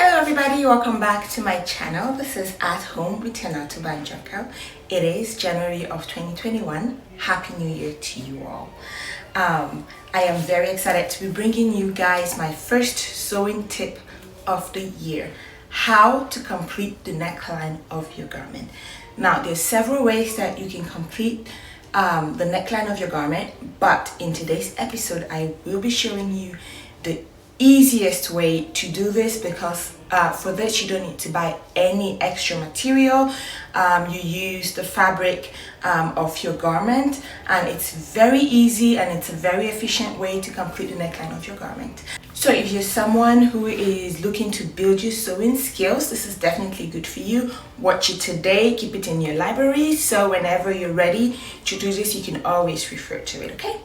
Hello everybody, welcome back to my channel. This is At Home with Yanato Banjoko. It is January of 2021. Happy New Year to you all. I am very excited to be bringing you guys my first sewing tip of the year. How to complete the neckline of your garment. Now there's several ways that you can complete the neckline of your garment, but in today's episode I will be showing you the easiest way to do this, because for this you don't need to buy any extra material. You use the fabric of your garment, and it's very easy and it's a very efficient way to complete the neckline of your garment. So if you're someone who is looking to build your sewing skills, this is definitely good for you. Watch it today, keep it in your library, so whenever you're ready to do this you can always refer to it, okay?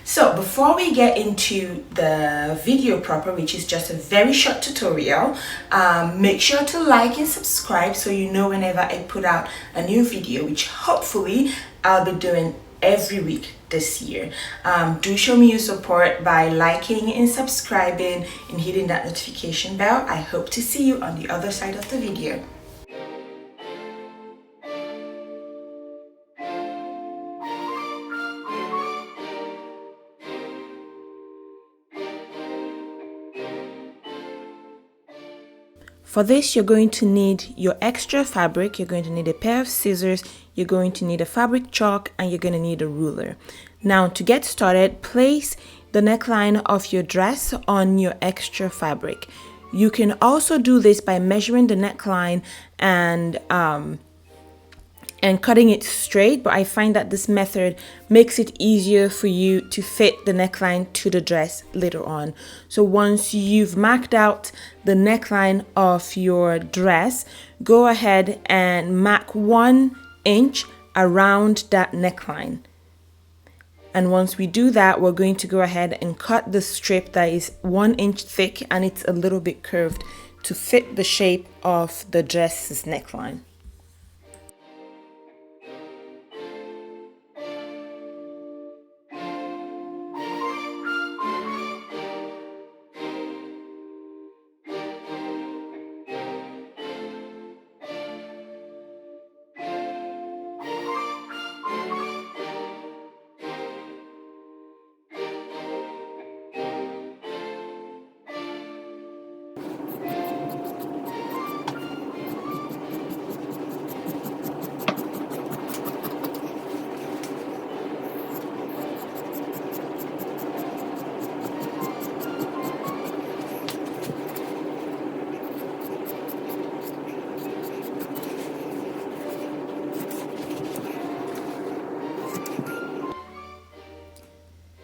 So before we get into the video proper, which is just a very short tutorial, make sure to like and subscribe so you know whenever I put out a new video, which hopefully I'll be doing every week this year. Do show me your support by liking and subscribing and hitting that notification bell. I hope to see you on the other side of the video. For this, you're going to need your extra fabric, you're going to need a pair of scissors, you're going to need a fabric chalk, and you're going to need a ruler. Now, to get started, place the neckline of your dress on your extra fabric. You can also do this by measuring the neckline and cutting it straight, but I find that this method makes it easier for you to fit the neckline to the dress later on. So once you've marked out the neckline of your dress, go ahead and mark 1 inch around that neckline. And once we do that, we're going to go ahead and cut the strip that is 1 inch thick and it's a little bit curved to fit the shape of the dress's neckline.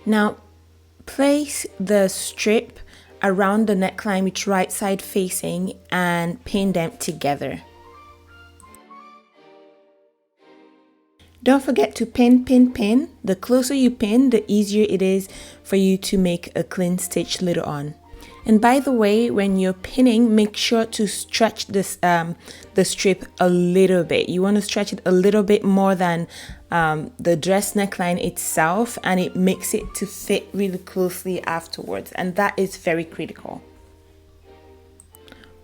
Now, place the strip around the neckline with right side facing and pin them together. Don't forget to pin. The closer you pin, the easier it is for you to make a clean stitch later on. And by the way, when you're pinning, make sure to stretch this the strip a little bit. You want to stretch it a little bit more than the dress neckline itself, and it makes it to fit really closely afterwards, and that is very critical.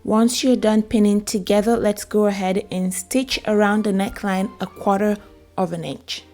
Once you're done pinning together, let's go ahead and stitch around the neckline 1/4 of an inch.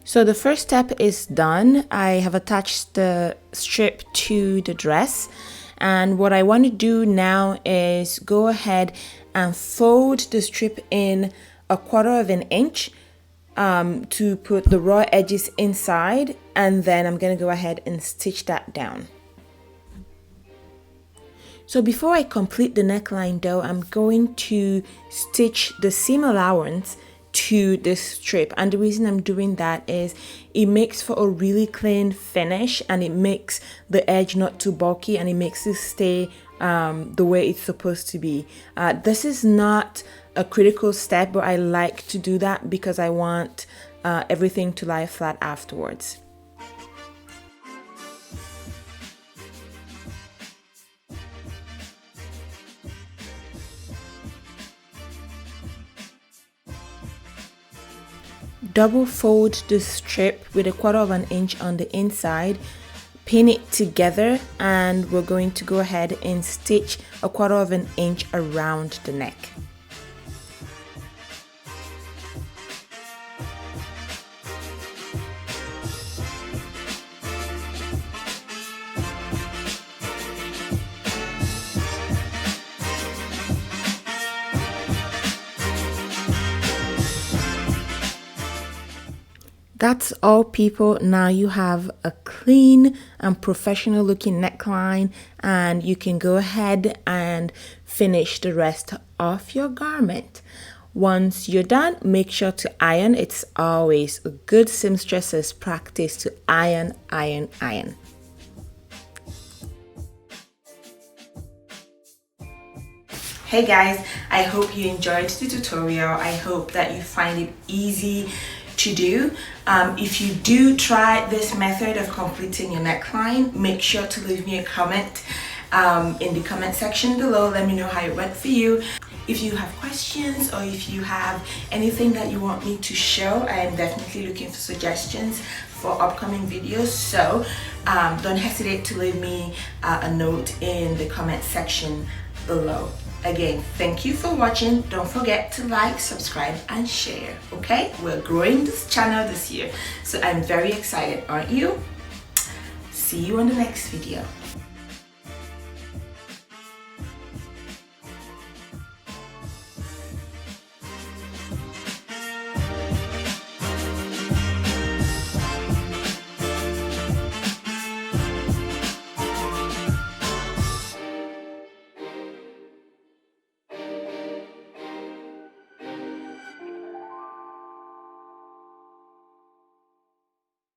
So the first step is done. I have attached the strip to the dress, and what I want to do now is go ahead and fold the strip in 1/4 of an inch to put the raw edges inside, and then I'm going to go ahead and stitch that down. So before I complete the neckline though, I'm going to stitch the seam allowance to this strip, and the reason I'm doing that is it makes for a really clean finish, and it makes the edge not too bulky, and it makes it stay the way it's supposed to be. This is not a critical step, but I like to do that because I want everything to lie flat afterwards. Double fold the strip with 1/4 inch on the inside, pin it together, and we're going to go ahead and stitch 1/4 inch around the neck. That's all, people. Now you have a clean and professional looking neckline, and you can go ahead and finish the rest of your garment. Once you're done, make sure to iron. It's always a good seamstress's practice to iron. Hey guys, I hope you enjoyed the tutorial. I hope that you find it easy to do. If you do try this method of completing your neckline, make sure to leave me a comment in the comment section below. Let me know how it went for you. If you have questions, or if you have anything that you want me to show, I am definitely looking for suggestions for upcoming videos, so don't hesitate to leave me a note in the comment section below. Again, thank you for watching. Don't forget to like, subscribe, and share. Okay, we're growing this channel this year, so I'm very excited, aren't you? See you on the next video.